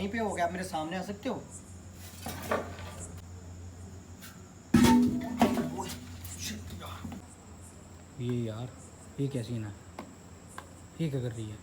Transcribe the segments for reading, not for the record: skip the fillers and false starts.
यहीं पे हो, क्या आप मेरे सामने आ सकते हो? ये यार, ये क्या सीन है? ये क्या कर रही है?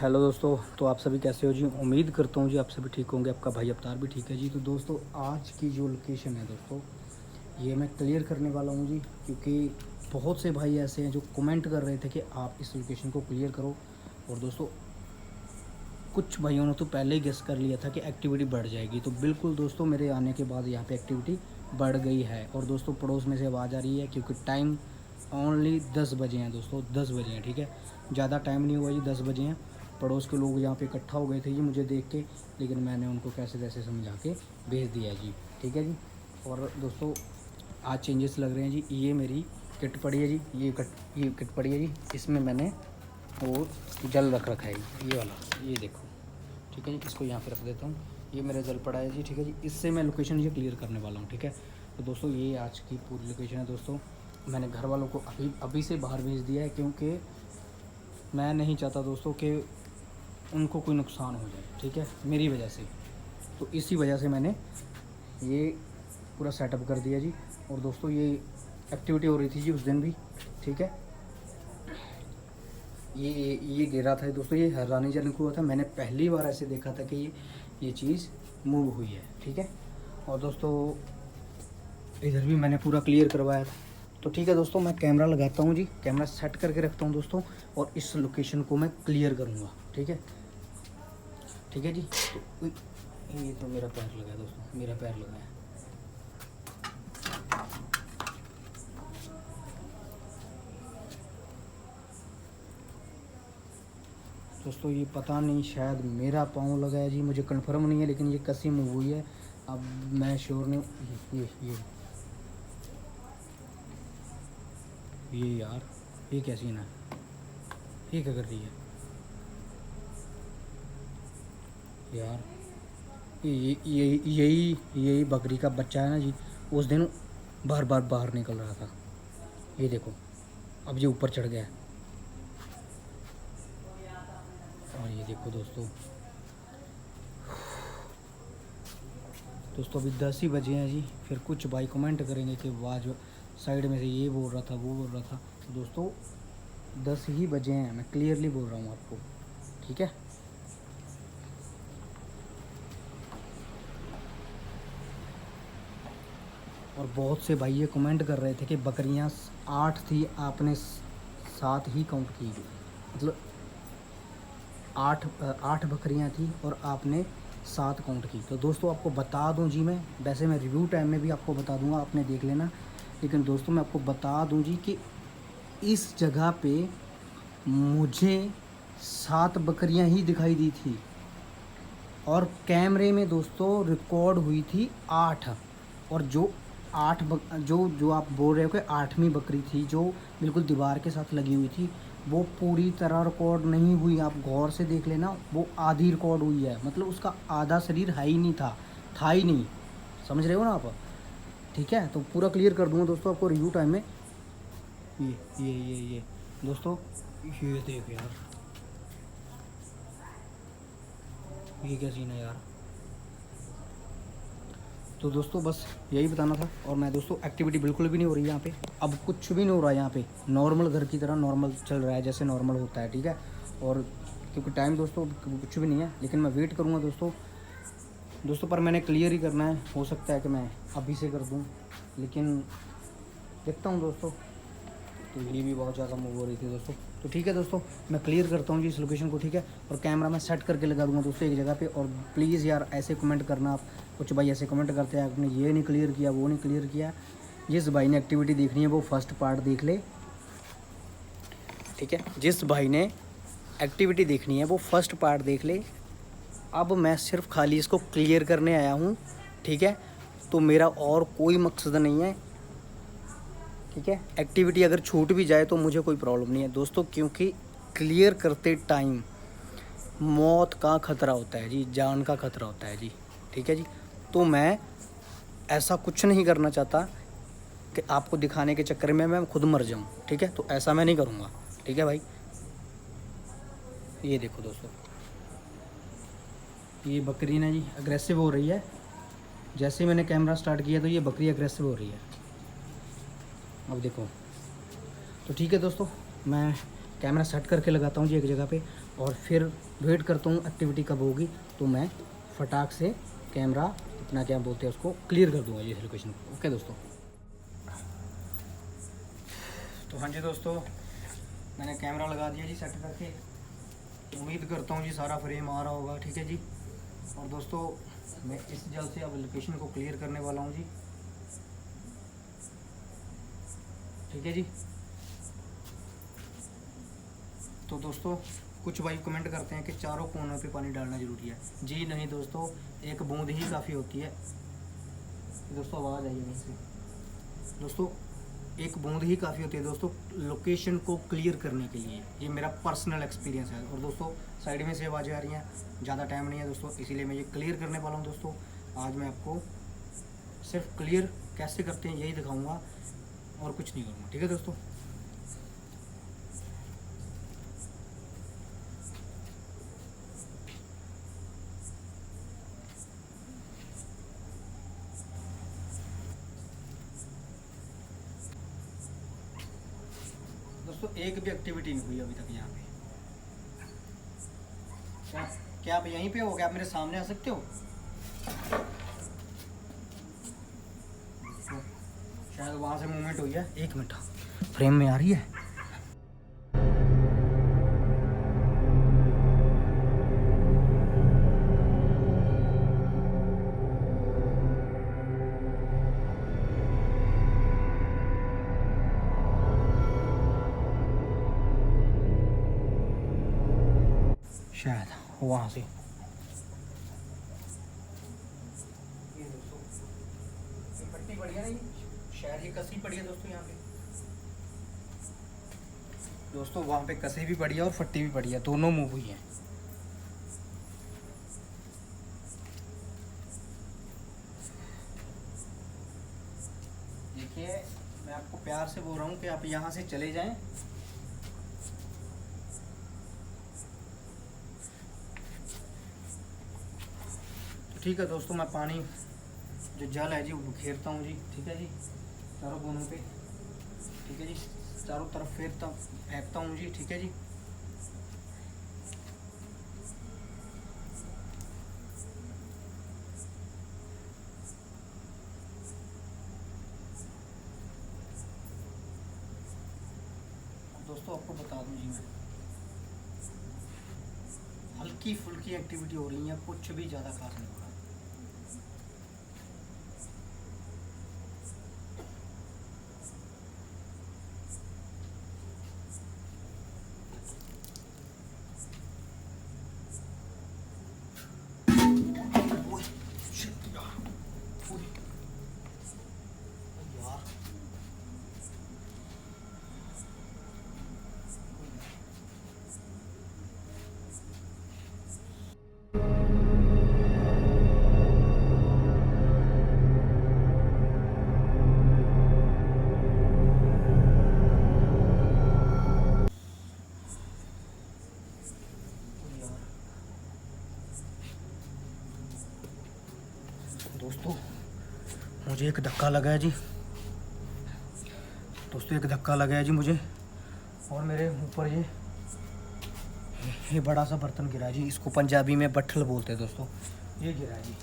हेलो दोस्तों, तो आप सभी कैसे हो जी? उम्मीद करता हूँ जी आप सभी ठीक होंगे। आपका भाई अवतार भी ठीक है जी। तो दोस्तों आज की जो लोकेशन है दोस्तों, ये मैं क्लियर करने वाला हूँ जी, क्योंकि बहुत से भाई ऐसे हैं जो कमेंट कर रहे थे कि आप इस लोकेशन को क्लियर करो। और दोस्तों कुछ भाइयों ने तो पहले ही गेस कर लिया था कि एक्टिविटी बढ़ जाएगी। तो बिल्कुल दोस्तों मेरे आने के बाद यहाँ पे एक्टिविटी बढ़ गई है। और दोस्तों पड़ोस में से आवाज़ आ रही है, क्योंकि टाइम ओनली 10 बजे हैं दोस्तों, 10 बजे हैं, ठीक है। ज़्यादा टाइम नहीं हुआ जी, 10 बजे हैं। पड़ोस के लोग यहाँ पे इकट्ठा हो गए थे जी मुझे देख के, लेकिन मैंने उनको कैसे तैसे समझा के भेज दिया जी, ठीक है जी। और दोस्तों आज चेंजेस लग रहे हैं जी। ये मेरी किट पड़ी है जी, ये किट पड़ी है जी। इसमें मैंने वो जल रख रखा है ये वाला, ये देखो, ठीक है जी। इसको यहाँ पे रख देता हूँ। ये मेरा जल पड़ा है जी, ठीक है जी। इससे मैं लोकेशन ये क्लियर करने वाला हूँ, ठीक है। तो दोस्तों ये आज की पूरी लोकेशन है दोस्तों। मैंने घर वालों को अभी से बाहर भेज दिया है, क्योंकि मैं नहीं चाहता दोस्तों कि उनको कोई नुकसान हो जाए, ठीक है, मेरी वजह से। तो इसी वजह से मैंने ये पूरा सेटअप कर दिया जी। और दोस्तों ये एक्टिविटी हो रही थी जी उस दिन भी, ठीक है। ये गिरा था दोस्तों, ये हैरानी जनक हुआ था। मैंने पहली बार ऐसे देखा था कि ये चीज़ मूव हुई है, ठीक है। और दोस्तों इधर भी मैंने पूरा क्लियर करवाया था। तो ठीक है दोस्तों, मैं कैमरा लगाता हूँ जी, कैमरा सेट करके रखता हूँ दोस्तों, और इस लोकेशन को मैं क्लियर करूँगा, ठीक है, ठीक है जी। तो ये तो मेरा पैर लगा है दोस्तों, मेरा पैर लगा है। दोस्तों ये पता नहीं, शायद मेरा पाँव लगा है जी, मुझे कंफर्म नहीं है, लेकिन ये कसी मूव हुई है। अब मैं श्योर नहीं। ये यार, ये क्या सीन है? ये क्या कर रही है यार? यही बकरी का बच्चा है ना जी। उस दिन बार बार बाहर निकल रहा था, ये देखो, अब ये ऊपर चढ़ गया है। और ये देखो दोस्तों अभी 10 ही बजे हैं जी। फिर कुछ भाई कमेंट करेंगे कि आवाज़ साइड में से ये बोल रहा था, वो बोल रहा था। तो दोस्तों 10 ही बजे हैं, मैं क्लियरली बोल रहा हूँ आपको, ठीक है। और बहुत से भाई ये कमेंट कर रहे थे कि बकरियां 8 थी, आपने 7 ही काउंट की, मतलब 8 बकरियां थी और आपने 7 काउंट की। तो दोस्तों आपको बता दूं जी, मैं वैसे मैं रिव्यू टाइम में भी आपको बता दूंगा, आपने देख लेना। लेकिन दोस्तों मैं आपको बता दूं जी कि इस जगह पे मुझे 7 बकरियां ही दिखाई दी थी, और कैमरे में दोस्तों रिकॉर्ड हुई थी 8। और जो जो आप बोल रहे हो कि 8वीं बकरी थी जो बिल्कुल दीवार के साथ लगी हुई थी, वो पूरी तरह रिकॉर्ड नहीं हुई। आप गौर से देख लेना, वो आधी रिकॉर्ड हुई है, मतलब उसका आधा शरीर है ही नहीं था ही नहीं, समझ रहे हो ना आप? ठीक है, तो पूरा क्लियर कर दूंगा दोस्तों आपको रिव्यू टाइम में। ये दोस्तों, ये देख यार, ये क्या सीन है यार। तो दोस्तों बस यही बताना था। और मैं दोस्तों एक्टिविटी बिल्कुल भी नहीं हो रही यहाँ पे, अब कुछ भी नहीं हो रहा है यहाँ पे, नॉर्मल घर की तरह नॉर्मल चल रहा है, जैसे नॉर्मल होता है, ठीक है। और क्योंकि टाइम दोस्तों कुछ भी नहीं है, लेकिन मैं वेट करूँगा दोस्तों पर मैंने क्लियर ही करना है। हो सकता है कि मैं अभी से कर दूँ, लेकिन देखता हूँ दोस्तों। तो ये भी बहुत ज़्यादा मूव हो रही थी दोस्तों। तो ठीक है दोस्तों, मैं क्लियर करता हूँ जी इस लोकेशन को, ठीक है। और कैमरा मैं सेट करके लगा दूँगा दोस्तों एक जगह पे। और प्लीज़ यार ऐसे कमेंट करना आप, कुछ भाई ऐसे कमेंट करते हैं आपने ये नहीं क्लियर किया, वो नहीं क्लियर किया। जिस भाई ने एक्टिविटी देखनी है वो फर्स्ट पार्ट देख ले, ठीक है। जिस भाई ने एक्टिविटी देखनी है वो फर्स्ट पार्ट देख ले। अब मैं सिर्फ खाली इसको क्लियर करने आया हूँ, ठीक है। तो मेरा और कोई मकसद नहीं है, ठीक है। एक्टिविटी अगर छूट भी जाए तो मुझे कोई प्रॉब्लम नहीं है दोस्तों, क्योंकि क्लियर करते टाइम मौत का खतरा होता है जी, जान का खतरा होता है जी, ठीक है जी। तो मैं ऐसा कुछ नहीं करना चाहता कि आपको दिखाने के चक्कर में मैं खुद मर जाऊं, ठीक है। तो ऐसा मैं नहीं करूँगा, ठीक है भाई। ये देखो दोस्तों, ये बकरी ना जी अग्रेसिव हो रही है। जैसे मैंने कैमरा स्टार्ट किया तो ये बकरी अग्रेसिव हो रही है। अब देखो, तो ठीक है दोस्तों, मैं कैमरा सेट करके लगाता हूँ जी एक जगह पे, और फिर वेट करता हूँ एक्टिविटी कब होगी, तो मैं फटाक से कैमरा अपना क्या बोलते हैं उसको क्लियर कर दूँगा ये लोकेशन को। ओके दोस्तों। तो हाँ जी दोस्तों, मैंने कैमरा लगा दिया जी सेट करके। उम्मीद करता हूँ जी सारा फ्रेम आ रहा होगा, ठीक है जी। और दोस्तों मैं इस जल से अब लोकेशन को क्लियर करने वाला हूँ जी, ठीक है जी। तो दोस्तों कुछ भाई कमेंट करते हैं कि चारों कोनों पे पानी डालना ज़रूरी है। जी नहीं दोस्तों, एक बूंद ही काफ़ी होती है। दोस्तों आवाज़ आई नहीं से दोस्तों, एक बूंद ही काफ़ी होती है दोस्तों लोकेशन को क्लियर करने के लिए। ये मेरा पर्सनल एक्सपीरियंस है। और दोस्तों साइड में से आवाज़ें आ रही हैं, ज़्यादा टाइम नहीं है दोस्तों, इसीलिए मैं ये क्लियर करने वाला हूँ दोस्तों। आज मैं आपको सिर्फ क्लियर कैसे करते हैं यही दिखाऊँगा, और कुछ नहीं करूँगा, ठीक है दोस्तों। दोस्तों एक भी एक्टिविटी नहीं हुई अभी तक यहाँ पे। क्या आप यहीं पे हो? क्या आप मेरे सामने आ सकते हो? तो शायद वहाँ से मूवमेंट हुई है। एक मिनट, फ्रेम में आ रही है। शायद वहाँ से ये दोस्तों, ये पट्टी पड़ी है ना, शायद ये कसी पड़ी है दोस्तों यहाँ पे। दोस्तों वहाँ पे कसी भी पड़ी है और फट्टी भी पड़ी है, दोनों मूव हुई हैं। देखिए मैं आपको प्यार से बोल रहा हूँ कि आप यहाँ से चले जाएं। ठीक है दोस्तों, मैं पानी जो जल है जी वो घेरता हूँ जी, ठीक है जी, चारों कोनों पे, ठीक है जी, चारों तरफ फेंकता हूँ जी, ठीक है जी। दोस्तों आपको बता दूँ जी, मैं हल्की फुल्की एक्टिविटी हो रही है, कुछ भी ज़्यादा खास नहीं हो रहा। दोस्तों मुझे एक धक्का लगा है जी, दोस्तों एक धक्का लगा है जी मुझे, और मेरे ऊपर ये बड़ा सा बर्तन गिरा है जी। इसको पंजाबी में बट्ठल बोलते हैं दोस्तों। ये गिरा है जी,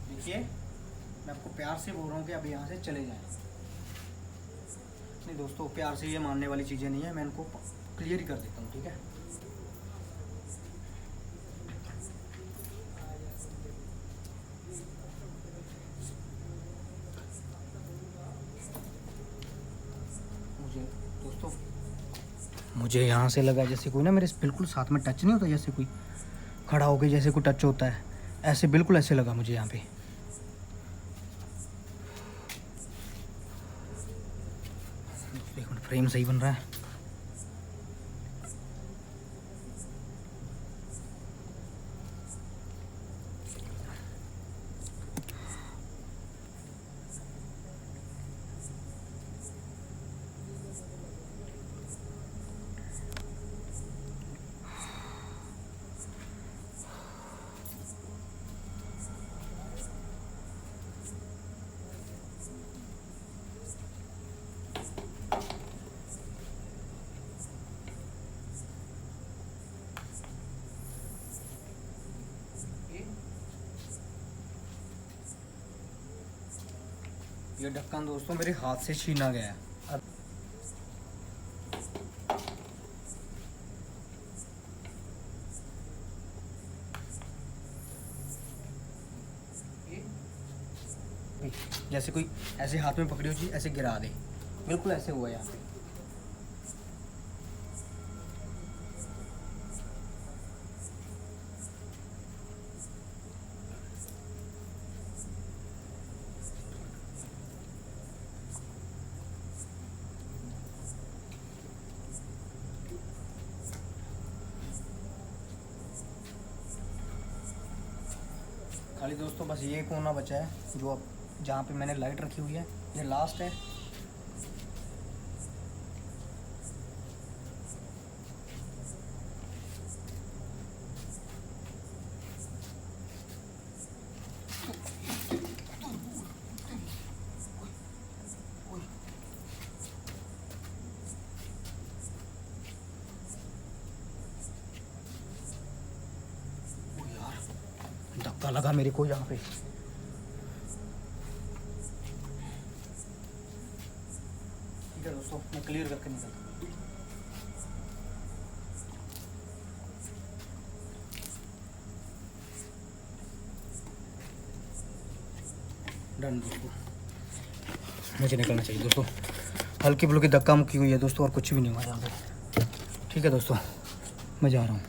देखिए मैं आपको प्यार से बोल रहा हूँ कि अब यहाँ से चले जाएं। नहीं दोस्तों, प्यार से ये मानने वाली चीज़ें नहीं है, मैं इनको क्लियर ही कर देता हूँ, ठीक है। दोस्तों मुझे यहाँ से लगा जैसे कोई ना मेरे बिल्कुल साथ में टच नहीं होता, जैसे कोई खड़ा हो गया जैसे कोई टच होता है, ऐसे बिल्कुल ऐसे लगा मुझे यहाँ पे। एक मिनट, फ्रेम सही बन रहा है। ये ढक्कन दोस्तों मेरे हाथ से छीना गया है। जैसे कोई ऐसे हाथ में पकड़ी हुई चीज ऐसे गिरा दे, बिल्कुल ऐसे हुआ यहाँ पे। खाली दोस्तों बस ये कोना बचा है जो अब जहाँ पे मैंने लाइट रखी हुई है, ये लास्ट है। धक्का लगा मेरे को यहाँ पे। ठीक है दोस्तों, मैं क्लियर करके निकलता हूँ। डन दोस्तों, मुझे निकलना चाहिए दोस्तों। हल्की फुल्की धक्का मुक्की हुई है दोस्तों और कुछ भी नहीं हुआ यहाँ पे। ठीक है दोस्तों, मैं जा रहा हूँ।